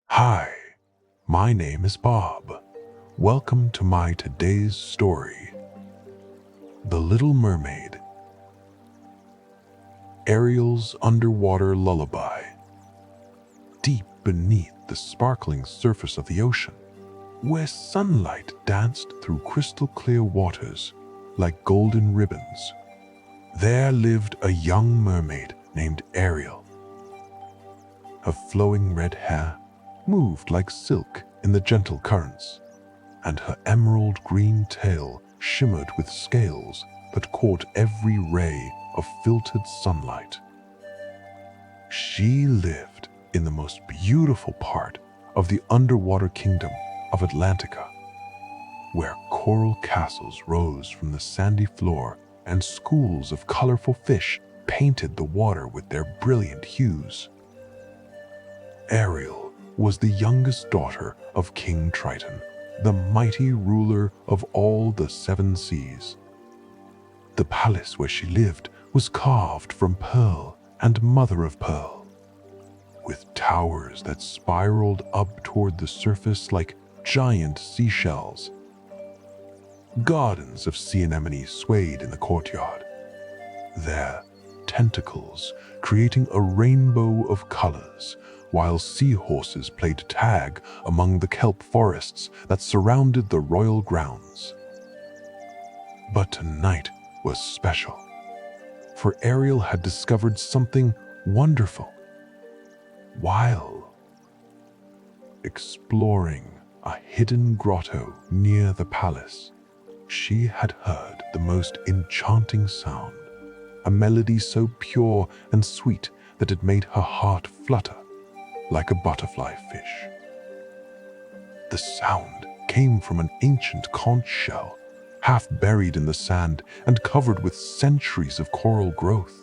Hi, my name is Bob. Welcome to my today's story, The Little Mermaid, Ariel's Underwater Lullaby. Deep beneath the sparkling surface of the ocean, where sunlight danced through crystal clear waters like golden ribbons, there lived a young mermaid named Ariel. Her flowing red hair moved like silk in the gentle currents, and her emerald green tail shimmered with scales that caught every ray of filtered sunlight. She lived in the most beautiful part of the underwater kingdom of Atlantica, where coral castles rose from the sandy floor and schools of colorful fish painted the water with their brilliant hues. Ariel was the youngest daughter of King Triton, the mighty ruler of all the seven seas. The palace where she lived was carved from pearl and mother of pearl, with towers that spiraled up toward the surface like giant seashells. Gardens of sea anemones swayed in the courtyard, their tentacles creating a rainbow of colors, while seahorses played tag among the kelp forests that surrounded the royal grounds. But tonight was special, for Ariel had discovered something wonderful. While exploring a hidden grotto near the palace, she had heard the most enchanting sound, a melody so pure and sweet that it made her heart flutter like a butterfly fish. The sound came from an ancient conch shell, half buried in the sand and covered with centuries of coral growth.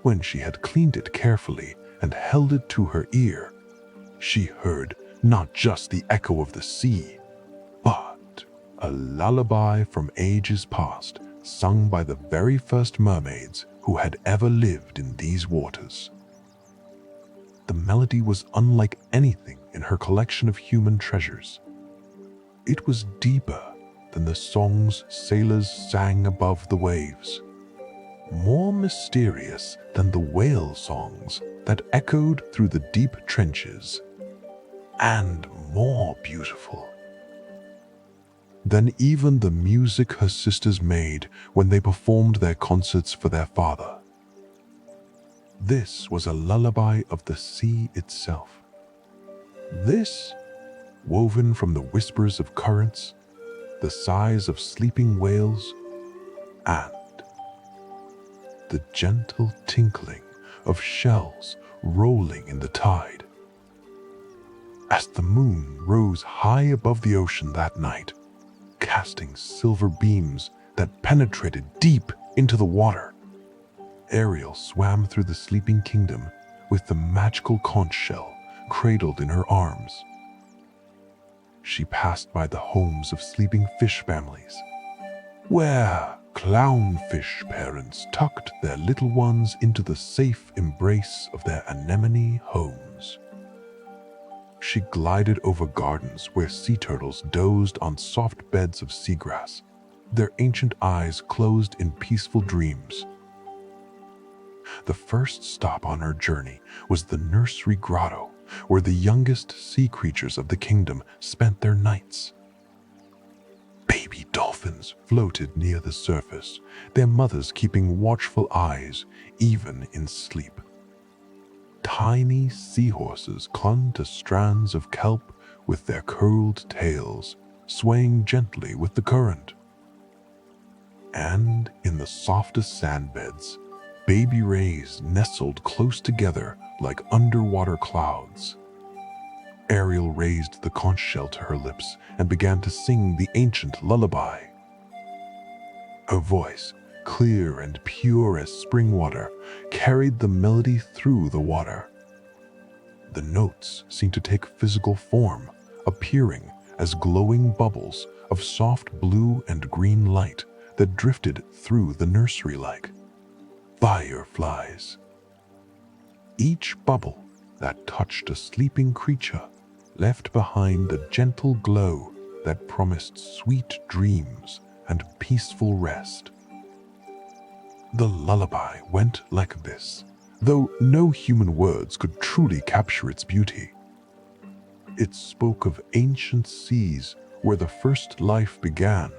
When she had cleaned it carefully and held it to her ear, she heard not just the echo of the sea, but a lullaby from ages past, sung by the very first mermaids who had ever lived in these waters. The melody was unlike anything in her collection of human treasures. It was deeper than the songs sailors sang above the waves, more mysterious than the whale songs that echoed through the deep trenches, and more beautiful than even the music her sisters made when they performed their concerts for their father. This was a lullaby of the sea itself. This, woven from the whispers of currents, the sighs of sleeping whales, and the gentle tinkling of shells rolling in the tide. As the moon rose high above the ocean that night, casting silver beams that penetrated deep into the water, Ariel swam through the sleeping kingdom with the magical conch shell cradled in her arms. She passed by the homes of sleeping fish families, where clownfish parents tucked their little ones into the safe embrace of their anemone homes. She glided over gardens where sea turtles dozed on soft beds of seagrass, their ancient eyes closed in peaceful dreams. The first stop on her journey was the nursery grotto, where the youngest sea creatures of the kingdom spent their nights. Baby dolphins floated near the surface, their mothers keeping watchful eyes even in sleep. Tiny seahorses clung to strands of kelp with their curled tails, swaying gently with the current. And in the softest sandbeds, baby rays nestled close together like underwater clouds. Ariel raised the conch shell to her lips and began to sing the ancient lullaby. Her voice, clear and pure as spring water, carried the melody through the water. The notes seemed to take physical form, appearing as glowing bubbles of soft blue and green light that drifted through the nursery like fireflies. Each bubble that touched a sleeping creature left behind a gentle glow that promised sweet dreams and peaceful rest. The lullaby went like this, though no human words could truly capture its beauty. It spoke of ancient seas where the first life began,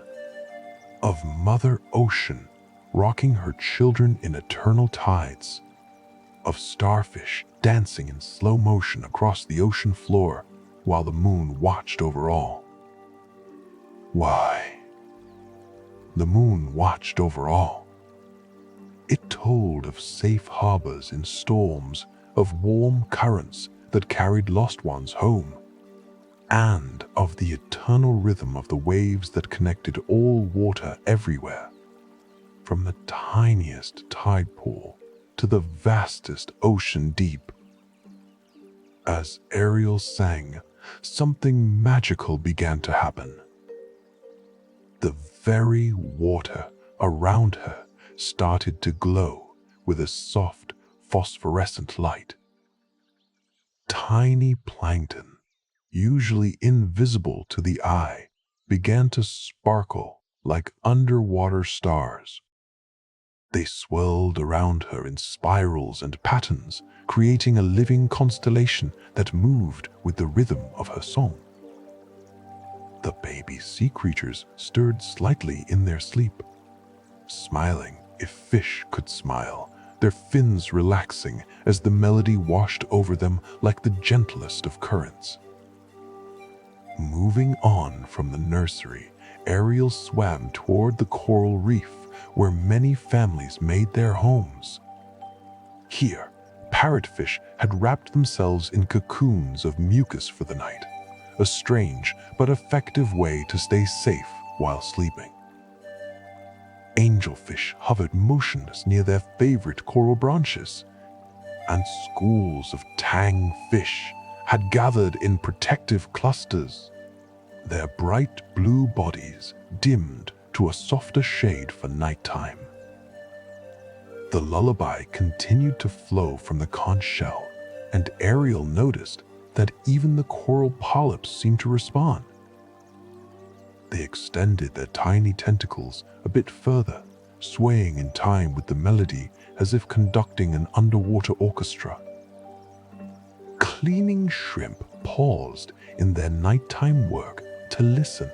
of Mother Ocean rocking her children in eternal tides, of starfish dancing in slow motion across the ocean floor while the moon watched over all. Why? The moon watched over all. It told of safe harbors in storms, of warm currents that carried lost ones home, and of the eternal rhythm of the waves that connected all water everywhere, from the tiniest tide pool to the vastest ocean deep. As Ariel sang, something magical began to happen. The very water around her started to glow with a soft, phosphorescent light. Tiny plankton, usually invisible to the eye, began to sparkle like underwater stars. They swirled around her in spirals and patterns, creating a living constellation that moved with the rhythm of her song. The baby sea creatures stirred slightly in their sleep, smiling if fish could smile, their fins relaxing as the melody washed over them like the gentlest of currents. Moving on from the nursery, Ariel swam toward the coral reef where many families made their homes. Here, parrotfish had wrapped themselves in cocoons of mucus for the night, a strange but effective way to stay safe while sleeping. Angelfish hovered motionless near their favorite coral branches, and schools of tang fish had gathered in protective clusters, their bright blue bodies dimmed to a softer shade for nighttime. The lullaby continued to flow from the conch shell, and Ariel noticed that even the coral polyps seemed to respond. They extended their tiny tentacles a bit further, swaying in time with the melody as if conducting an underwater orchestra. Cleaning shrimp paused in their nighttime work to listen,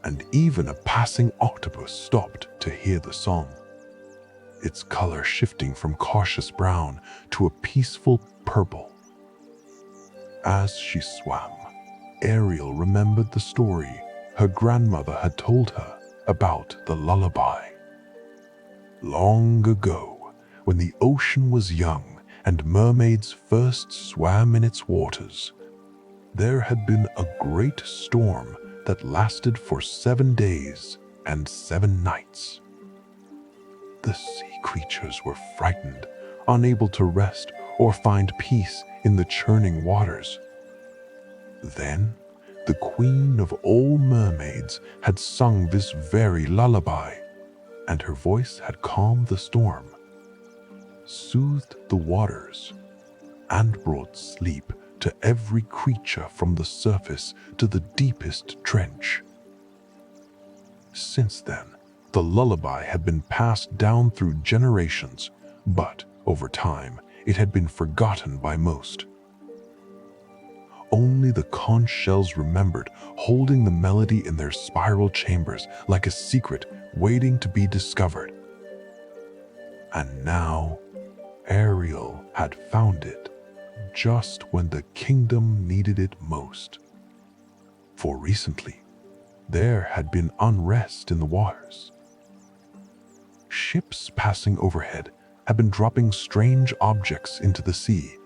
and even a passing octopus stopped to hear the song, its color shifting from cautious brown to a peaceful purple. As she swam, Ariel remembered the story her grandmother had told her about the lullaby. Long ago, when the ocean was young and mermaids first swam in its waters, there had been a great storm that lasted for 7 days and 7 nights. The sea creatures were frightened, unable to rest or find peace in the churning waters. Then, the queen of all mermaids had sung this very lullaby, and her voice had calmed the storm, soothed the waters, and brought sleep to every creature from the surface to the deepest trench. Since then, the lullaby had been passed down through generations, but over time, it had been forgotten by most. Only the conch shells remembered, holding the melody in their spiral chambers like a secret waiting to be discovered. And now, Ariel had found it, just when the kingdom needed it most. For recently, there had been unrest in the waters. Ships passing overhead had been dropping strange objects into the sea,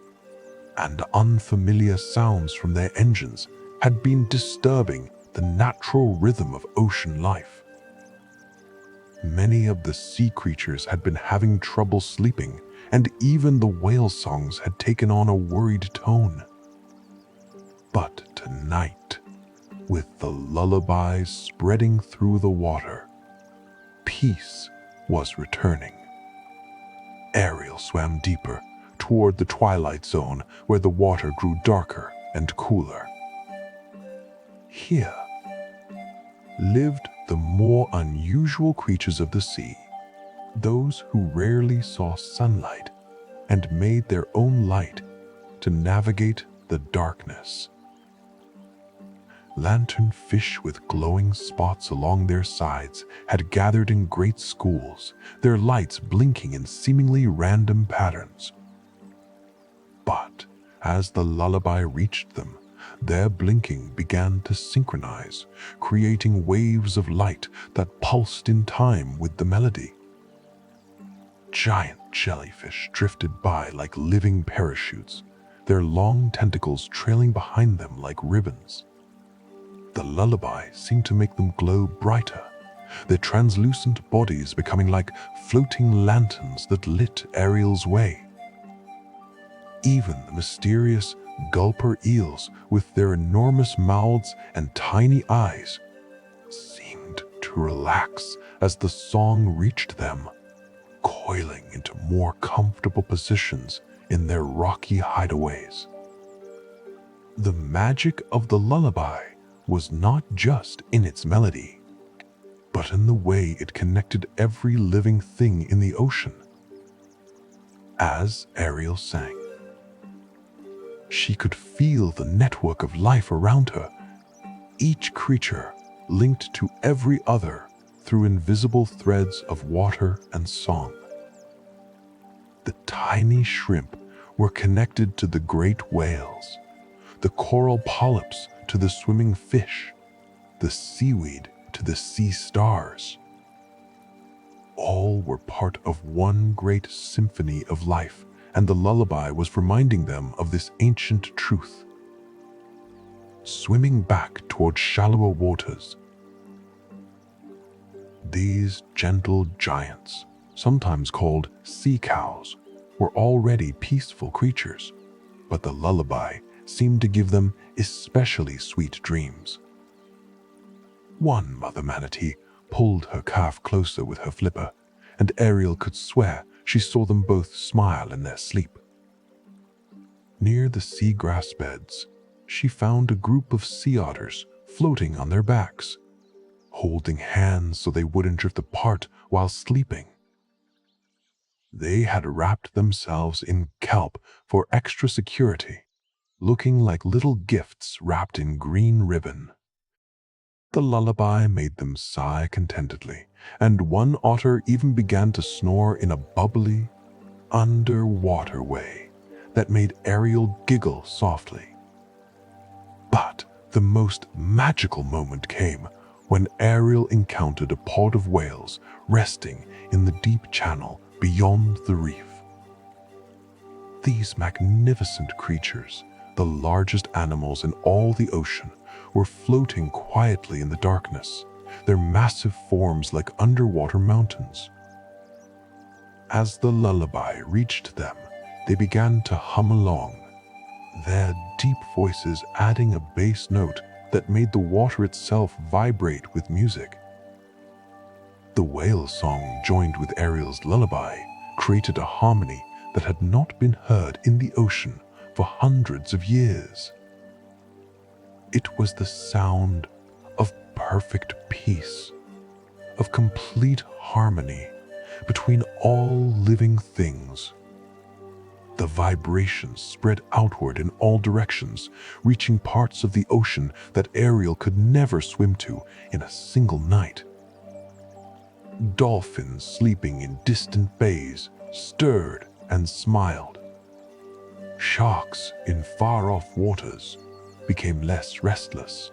and unfamiliar sounds from their engines had been disturbing the natural rhythm of ocean life. Many of the sea creatures had been having trouble sleeping, and even the whale songs had taken on a worried tone. But tonight, with the lullabies spreading through the water, peace was returning. Ariel swam deeper toward the twilight zone where the water grew darker and cooler. Here lived the more unusual creatures of the sea, those who rarely saw sunlight and made their own light to navigate the darkness. Lanternfish with glowing spots along their sides had gathered in great schools, their lights blinking in seemingly random patterns. But as the lullaby reached them, their blinking began to synchronize, creating waves of light that pulsed in time with the melody. Giant jellyfish drifted by like living parachutes, their long tentacles trailing behind them like ribbons. The lullaby seemed to make them glow brighter, their translucent bodies becoming like floating lanterns that lit Ariel's way. Even the mysterious gulper eels with their enormous mouths and tiny eyes seemed to relax as the song reached them, coiling into more comfortable positions in their rocky hideaways. The magic of the lullaby was not just in its melody, but in the way it connected every living thing in the ocean. As Ariel sang, she could feel the network of life around her, each creature linked to every other through invisible threads of water and song. The tiny shrimp were connected to the great whales, the coral polyps to the swimming fish, the seaweed to the sea stars. All were part of one great symphony of life, and the lullaby was reminding them of this ancient truth. Swimming back toward shallower waters, these gentle giants, sometimes called sea cows, were already peaceful creatures, but the lullaby seemed to give them especially sweet dreams. One mother manatee pulled her calf closer with her flipper, and Ariel could swear she saw them both smile in their sleep. Near the seagrass beds, she found a group of sea otters floating on their backs, holding hands so they wouldn't drift apart while sleeping. They had wrapped themselves in kelp for extra security, looking like little gifts wrapped in green ribbon. The lullaby made them sigh contentedly, and one otter even began to snore in a bubbly, underwater way that made Ariel giggle softly. But the most magical moment came when Ariel encountered a pod of whales resting in the deep channel beyond the reef. These magnificent creatures, the largest animals in all the ocean, were floating quietly in the darkness, their massive forms like underwater mountains. As the lullaby reached them, they began to hum along, their deep voices adding a bass note that made the water itself vibrate with music. The whale song joined with Ariel's lullaby created a harmony that had not been heard in the ocean for hundreds of years. It was the sound of perfect peace, of complete harmony between all living things. The vibrations spread outward in all directions, reaching parts of the ocean that Ariel could never swim to in a single night. Dolphins sleeping in distant bays stirred and smiled. Sharks in far-off waters became less restless.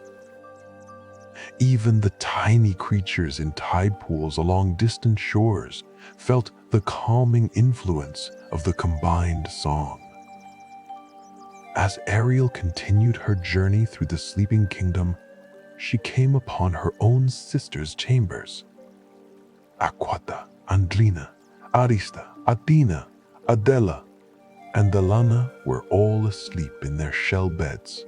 Even the tiny creatures in tide pools along distant shores felt the calming influence of the combined song. As Ariel continued her journey through the sleeping kingdom, she came upon her own sister's chambers. Aquata, Andrina, Arista, Athena, Adela, and Delana were all asleep in their shell beds,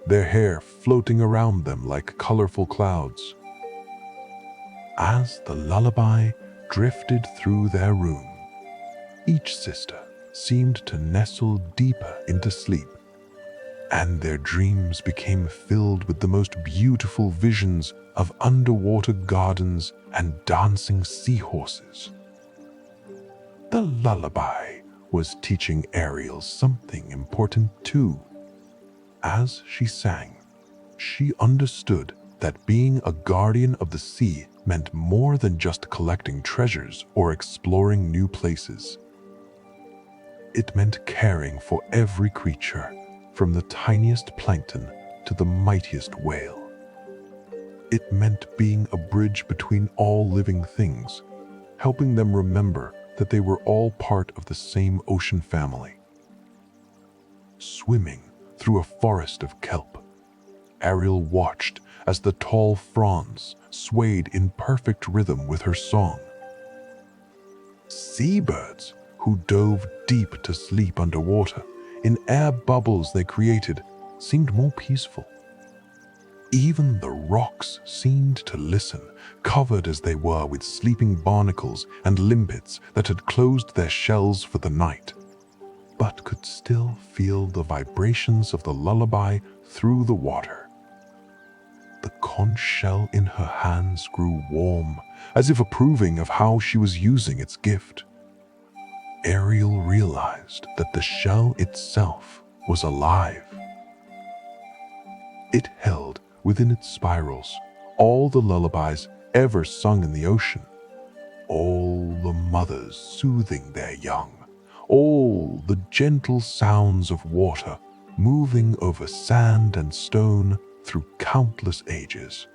their hair floating around them like colorful clouds. As the lullaby drifted through their room, each sister seemed to nestle deeper into sleep, and their dreams became filled with the most beautiful visions of underwater gardens and dancing seahorses. The lullaby was teaching Ariel something important too. As she sang, she understood that being a guardian of the sea meant more than just collecting treasures or exploring new places. It meant caring for every creature, from the tiniest plankton to the mightiest whale. It meant being a bridge between all living things, helping them remember that they were all part of the same ocean family. Swimming through a forest of kelp, Ariel watched as the tall fronds swayed in perfect rhythm with her song. Seabirds who dove deep to sleep underwater in air bubbles they created seemed more peaceful. Even the rocks seemed to listen, covered as they were with sleeping barnacles and limpets that had closed their shells for the night, but could still feel the vibrations of the lullaby through the water. The conch shell in her hands grew warm, as if approving of how she was using its gift. Ariel realized that the shell itself was alive. It held within its spirals all the lullabies ever sung in the ocean, all the mothers soothing their young, all the gentle sounds of water moving over sand and stone through countless ages.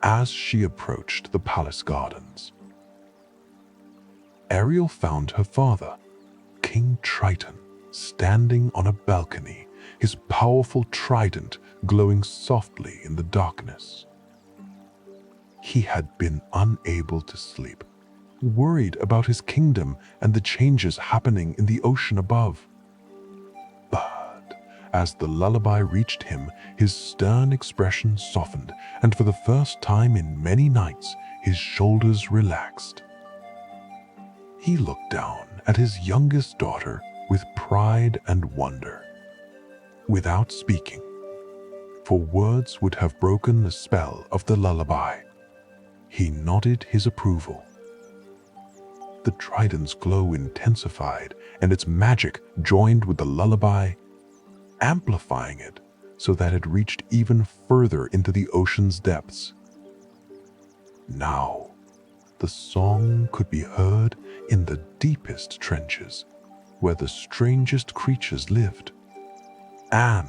As she approached the palace gardens, Ariel found her father, King Triton, standing on a balcony, his powerful trident glowing softly in the darkness. He had been unable to sleep, worried about his kingdom and the changes happening in the ocean above. But as the lullaby reached him, his stern expression softened, and for the first time in many nights, his shoulders relaxed. He looked down at his youngest daughter with pride and wonder. Without speaking, for words would have broken the spell of the lullaby, he nodded his approval. The trident's glow intensified, and its magic joined with the lullaby, amplifying it so that it reached even further into the ocean's depths. Now, the song could be heard in the deepest trenches, where the strangest creatures lived, and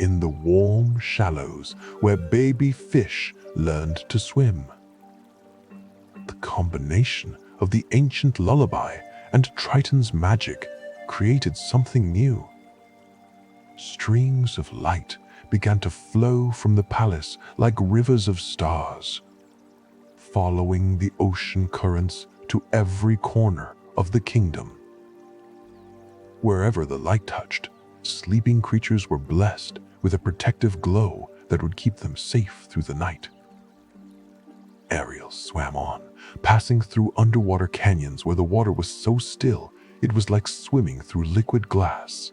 in the warm shallows where baby fish learned to swim. The combination of the ancient lullaby and Triton's magic created something new. Streams of light began to flow from the palace like rivers of stars, following the ocean currents to every corner of the kingdom. Wherever the light touched, sleeping creatures were blessed with a protective glow that would keep them safe through the night. Ariel swam on, passing through underwater canyons where the water was so still it was like swimming through liquid glass.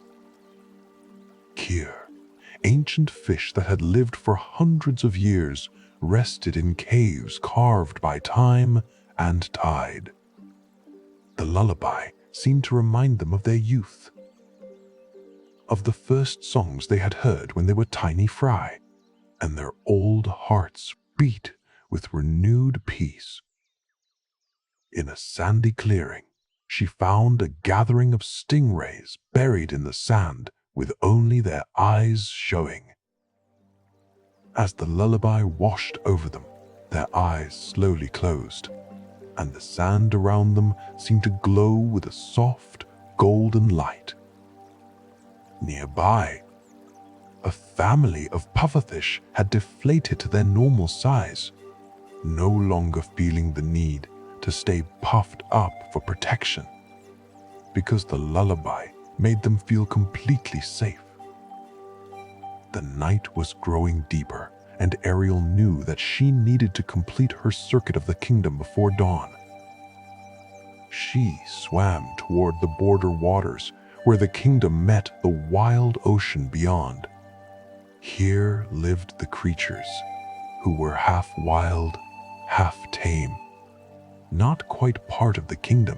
Here, ancient fish that had lived for hundreds of years rested in caves carved by time and tide. The lullaby seemed to remind them of their youth, of the first songs they had heard when they were tiny fry, and their old hearts beat with renewed peace. In a sandy clearing, she found a gathering of stingrays buried in the sand with only their eyes showing. As the lullaby washed over them, their eyes slowly closed, and the sand around them seemed to glow with a soft, golden light. Nearby, a family of pufferfish had deflated to their normal size, no longer feeling the need to stay puffed up for protection, because the lullaby made them feel completely safe. The night was growing deeper, and Ariel knew that she needed to complete her circuit of the kingdom before dawn. she swam toward the border waters where the kingdom met the wild ocean beyond. Here lived the creatures who were half wild, half tame, not quite part of the kingdom,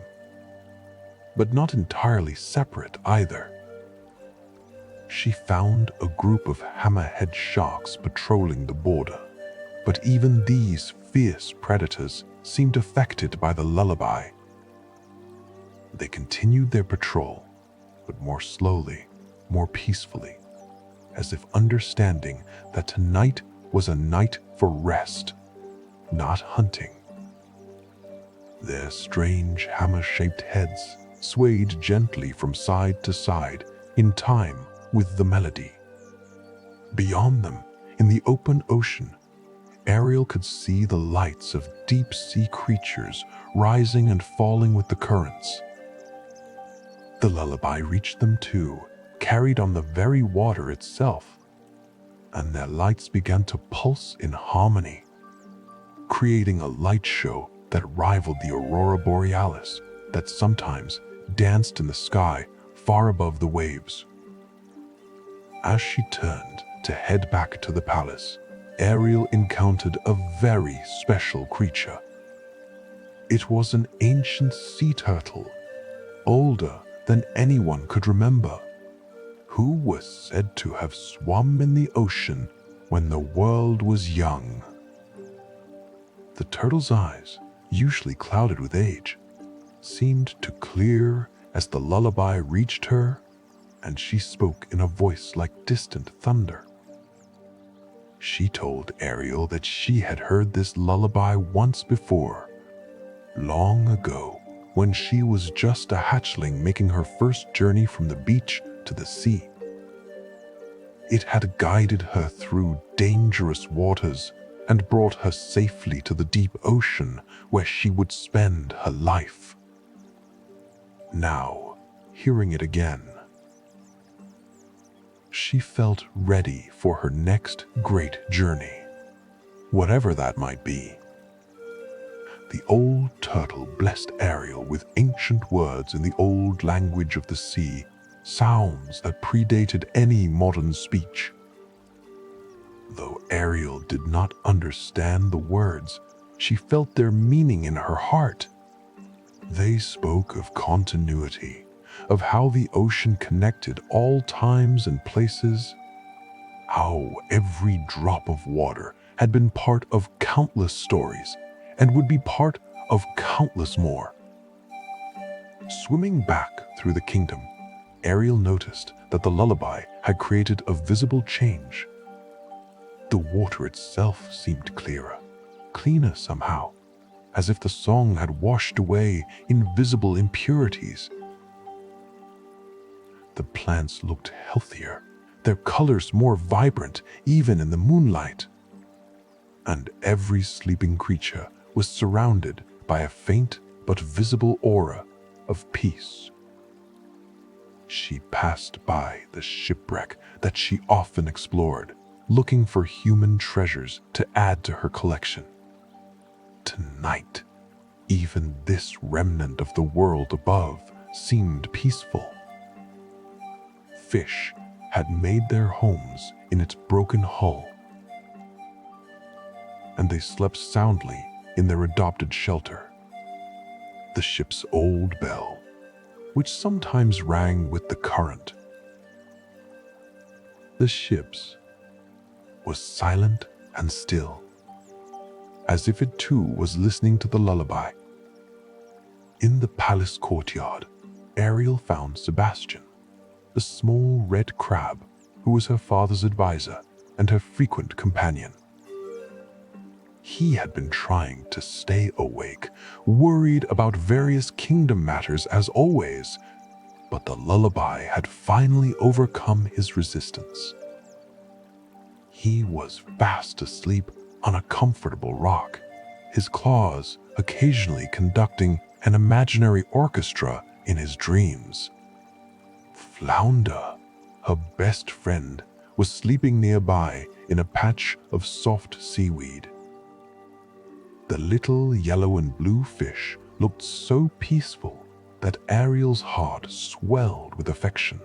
but not entirely separate either. She found a group of hammerhead sharks patrolling the border, but even these fierce predators seemed affected by the lullaby. They continued their patrol, but more slowly, more peacefully, as if understanding that tonight was a night for rest, not hunting. Their strange hammer-shaped heads swayed gently from side to side in time with the melody. Beyond them, in the open ocean, Ariel could see the lights of deep-sea creatures rising and falling with the currents. The lullaby reached them too, carried on the very water itself, and their lights began to pulse in harmony, creating a light show that rivaled the aurora borealis that sometimes danced in the sky far above the waves. As she turned to head back to the palace, Ariel encountered a very special creature. It was an ancient sea turtle, older than anyone could remember, who was said to have swum in the ocean when the world was young. The turtle's eyes, usually clouded with age, seemed to clear as the lullaby reached her, and she spoke in a voice like distant thunder. She told Ariel that she had heard this lullaby once before, long ago, when she was just a hatchling making her first journey from the beach to the sea. It had guided her through dangerous waters and brought her safely to the deep ocean where she would spend her life. Now, hearing it again, she felt ready for her next great journey, whatever that might be. The old turtle blessed Ariel with ancient words in the old language of the sea, sounds that predated any modern speech. Though Ariel did not understand the words, she felt their meaning in her heart. They spoke of continuity, of how the ocean connected all times and places, how every drop of water had been part of countless stories and would be part of countless more. Swimming back through the kingdom, Ariel noticed that the lullaby had created a visible change. The water itself seemed clearer, cleaner somehow, as if the song had washed away invisible impurities. The plants looked healthier, their colors more vibrant even in the moonlight. And every sleeping creature was surrounded by a faint but visible aura of peace. She passed by the shipwreck that she often explored, looking for human treasures to add to her collection. Tonight, even this remnant of the world above seemed peaceful. Fish had made their homes in its broken hull, and they slept soundly in their adopted shelter. The ship's old bell, which sometimes rang with the current. The ship's was silent and still, as if it too was listening to the lullaby. In the palace courtyard, Ariel found Sebastian, the small red crab who was her father's advisor and her frequent companion. He had been trying to stay awake, worried about various kingdom matters as always, but the lullaby had finally overcome his resistance. He was fast asleep on a comfortable rock, his claws occasionally conducting an imaginary orchestra in his dreams. Flounder, her best friend, was sleeping nearby in a patch of soft seaweed. The little yellow and blue fish looked so peaceful that Ariel's heart swelled with affection.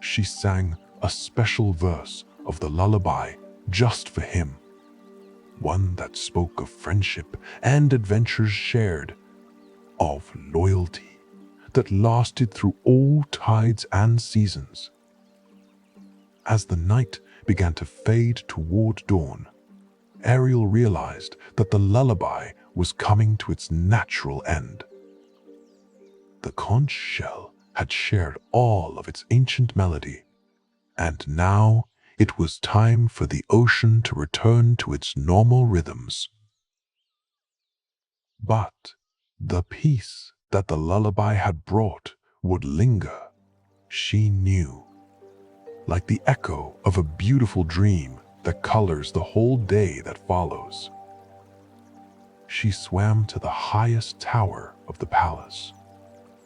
She sang a special verse of the lullaby just for him, one that spoke of friendship and adventures shared, of loyalty that lasted through all tides and seasons. As the night began to fade toward dawn, Ariel realized that the lullaby was coming to its natural end. The conch shell had shared all of its ancient melody, and now it was time for the ocean to return to its normal rhythms. But the peace that the lullaby had brought would linger, she knew, like the echo of a beautiful dream that colors the whole day that follows. She swam to the highest tower of the palace,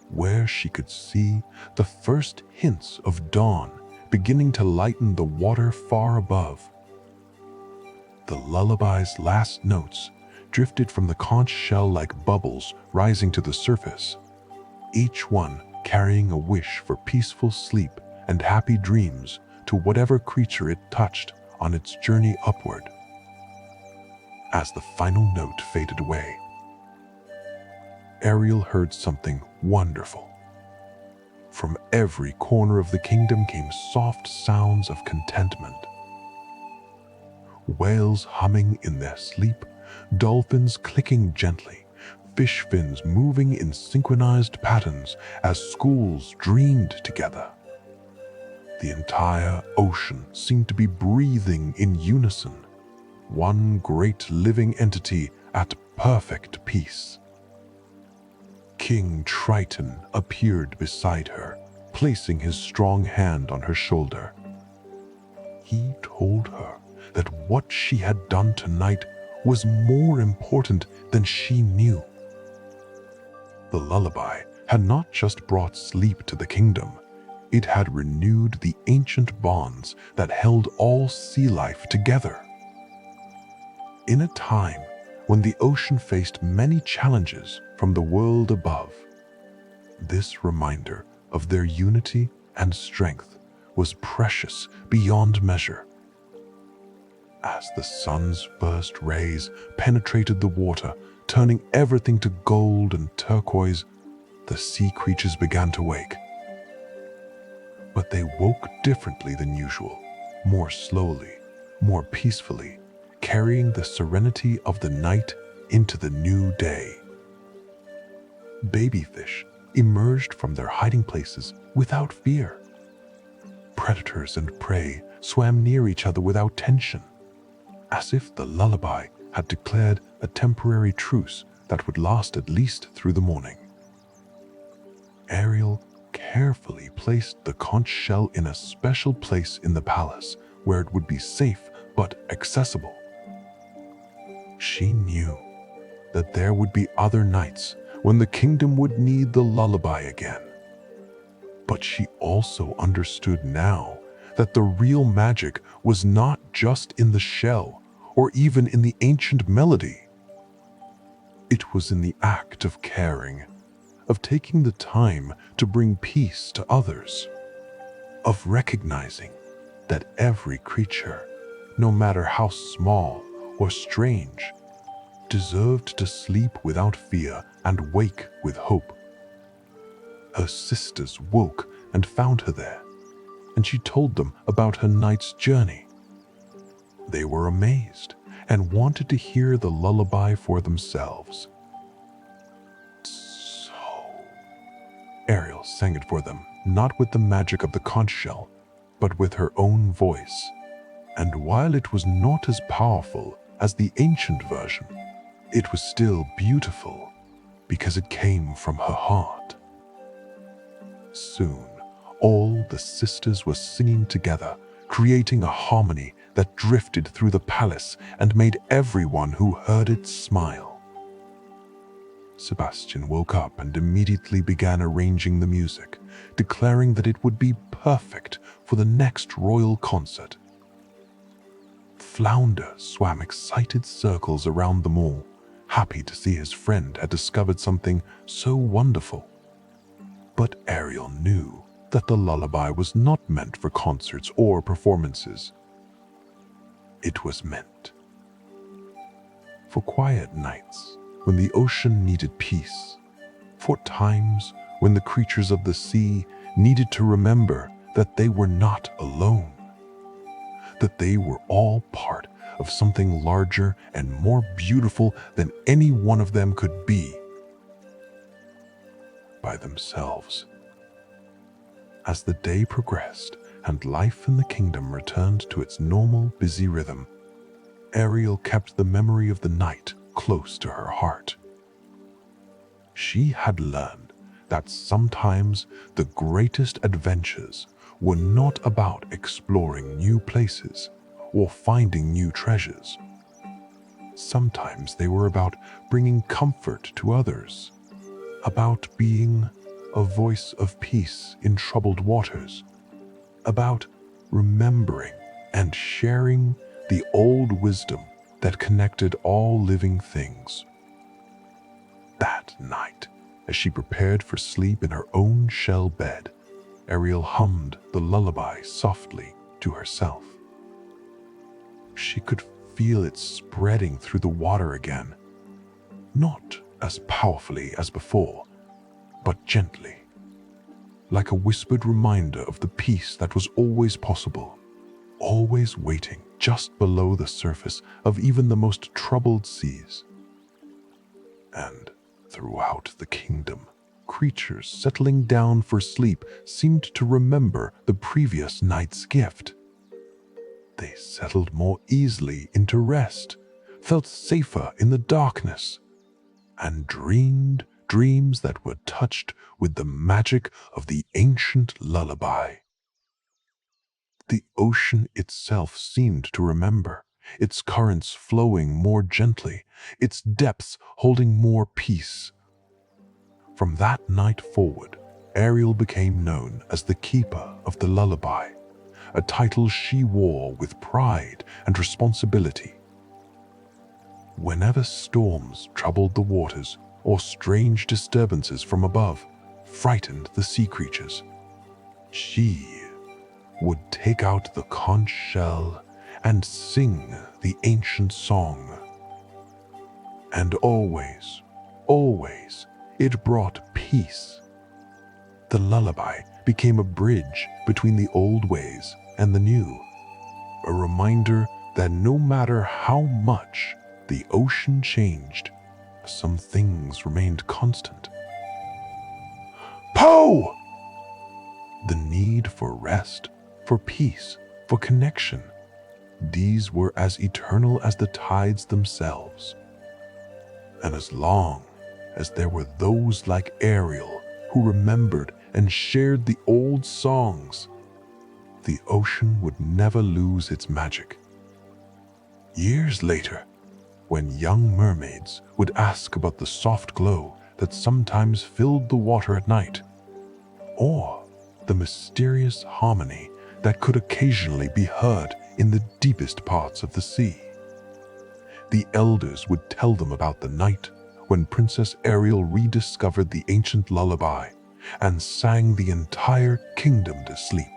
where she could see the first hints of dawn beginning to lighten the water far above. The lullaby's last notes drifted from the conch shell like bubbles rising to the surface, each one carrying a wish for peaceful sleep and happy dreams to whatever creature it touched on its journey upward. As the final note faded away, Ariel heard something wonderful. From every corner of the kingdom came soft sounds of contentment. Whales humming in their sleep, dolphins clicking gently, fish fins moving in synchronized patterns as schools dreamed together. The entire ocean seemed to be breathing in unison, one great living entity at perfect peace. King Triton appeared beside her, placing his strong hand on her shoulder. He told her that what she had done tonight was more important than she knew. The lullaby had not just brought sleep to the kingdom, it had renewed the ancient bonds that held all sea life together. In a time when the ocean faced many challenges from the world above, this reminder of their unity and strength was precious beyond measure. As the sun's first rays penetrated the water, turning everything to gold and turquoise, the sea creatures began to wake. But they woke differently than usual, more slowly, more peacefully, carrying the serenity of the night into the new day. Baby fish emerged from their hiding places without fear. Predators and prey swam near each other without tension, as if the lullaby had declared a temporary truce that would last at least through the morning. Ariel carefully placed the conch shell in a special place in the palace where it would be safe but accessible. She knew that there would be other nights when the kingdom would need the lullaby again. But she also understood now that the real magic was not just in the shell or even in the ancient melody. It was in the act of caring, of taking the time to bring peace to others, of recognizing that every creature, no matter how small or strange, deserved to sleep without fear and wake with hope. Her sisters woke and found her there, and she told them about her night's journey. They were amazed and wanted to hear the lullaby for themselves. So, Ariel sang it for them, not with the magic of the conch shell, but with her own voice. And while it was not as powerful as the ancient version, it was still beautiful because it came from her heart. Soon, all the sisters were singing together, creating a harmony that drifted through the palace and made everyone who heard it smile. Sebastian woke up and immediately began arranging the music, declaring that it would be perfect for the next royal concert. Flounder swam excited circles around them all, happy to see his friend had discovered something so wonderful. But Ariel knew that the lullaby was not meant for concerts or performances. It was meant for quiet nights when the ocean needed peace, for times when the creatures of the sea needed to remember that they were not alone, that they were all part of something larger and more beautiful than any one of them could be by themselves. As the day progressed and life in the kingdom returned to its normal, busy rhythm, Ariel kept the memory of the night close to her heart. She had learned that sometimes the greatest adventures were not about exploring new places or finding new treasures. Sometimes they were about bringing comfort to others, about being a voice of peace in troubled waters, about remembering and sharing the old wisdom that connected all living things. That night, as she prepared for sleep in her own shell bed, Ariel hummed the lullaby softly to herself. She could feel it spreading through the water again, not as powerfully as before, but gently, like a whispered reminder of the peace that was always possible, always waiting just below the surface of even the most troubled seas. And throughout the kingdom, creatures settling down for sleep seemed to remember the previous night's gift. They settled more easily into rest, felt safer in the darkness, and dreamed dreams that were touched with the magic of the ancient lullaby. The ocean itself seemed to remember, its currents flowing more gently, its depths holding more peace. From that night forward, Ariel became known as the Keeper of the Lullaby, a title she wore with pride and responsibility. Whenever storms troubled the waters or strange disturbances from above frightened the sea creatures, she would take out the conch shell and sing the ancient song. And always, always, it brought peace. The lullaby became a bridge between the old ways and the new, a reminder that no matter how much the ocean changed, some things remained constant. Poe! The need for rest, for peace, for connection, these were as eternal as the tides themselves. And as long as there were those like Ariel who remembered and shared the old songs, the ocean would never lose its magic. Years later, when young mermaids would ask about the soft glow that sometimes filled the water at night, or the mysterious harmony that could occasionally be heard in the deepest parts of the sea, the elders would tell them about the night when Princess Ariel rediscovered the ancient lullaby and sang the entire kingdom to sleep.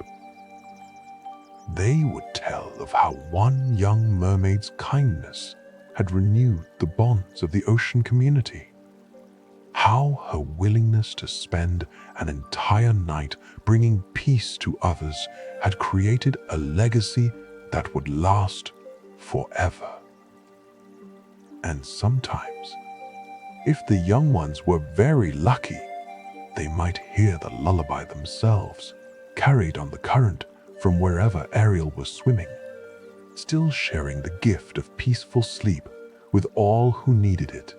They would tell of how one young mermaid's kindness had renewed the bonds of the ocean community, how her willingness to spend an entire night bringing peace to others had created a legacy that would last forever. And sometimes, if the young ones were very lucky, they might hear the lullaby themselves, carried on the current from wherever Ariel was swimming, still sharing the gift of peaceful sleep with all who needed it.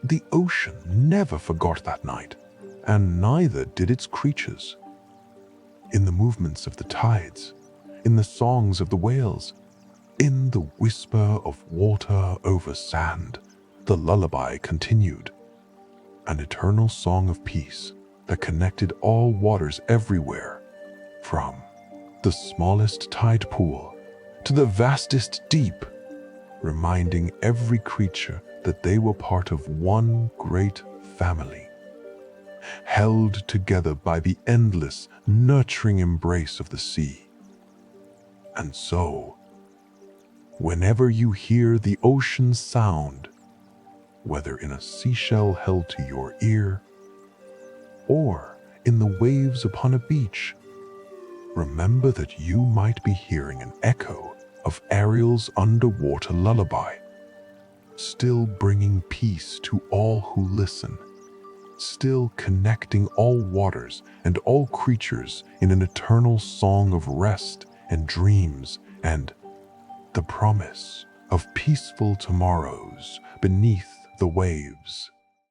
The ocean never forgot that night, and neither did its creatures. In the movements of the tides, in the songs of the whales, in the whisper of water over sand, the lullaby continued, an eternal song of peace that connected all waters everywhere, from the smallest tide pool to the vastest deep, reminding every creature that they were part of one great family. held together by the endless, nurturing embrace of the sea. And so, whenever you hear the ocean sound, whether in a seashell held to your ear or in the waves upon a beach, remember that you might be hearing an echo of Ariel's underwater lullaby, still bringing peace to all who listen, still connecting all waters and all creatures in an eternal song of rest and dreams and the promise of peaceful tomorrows beneath the waves.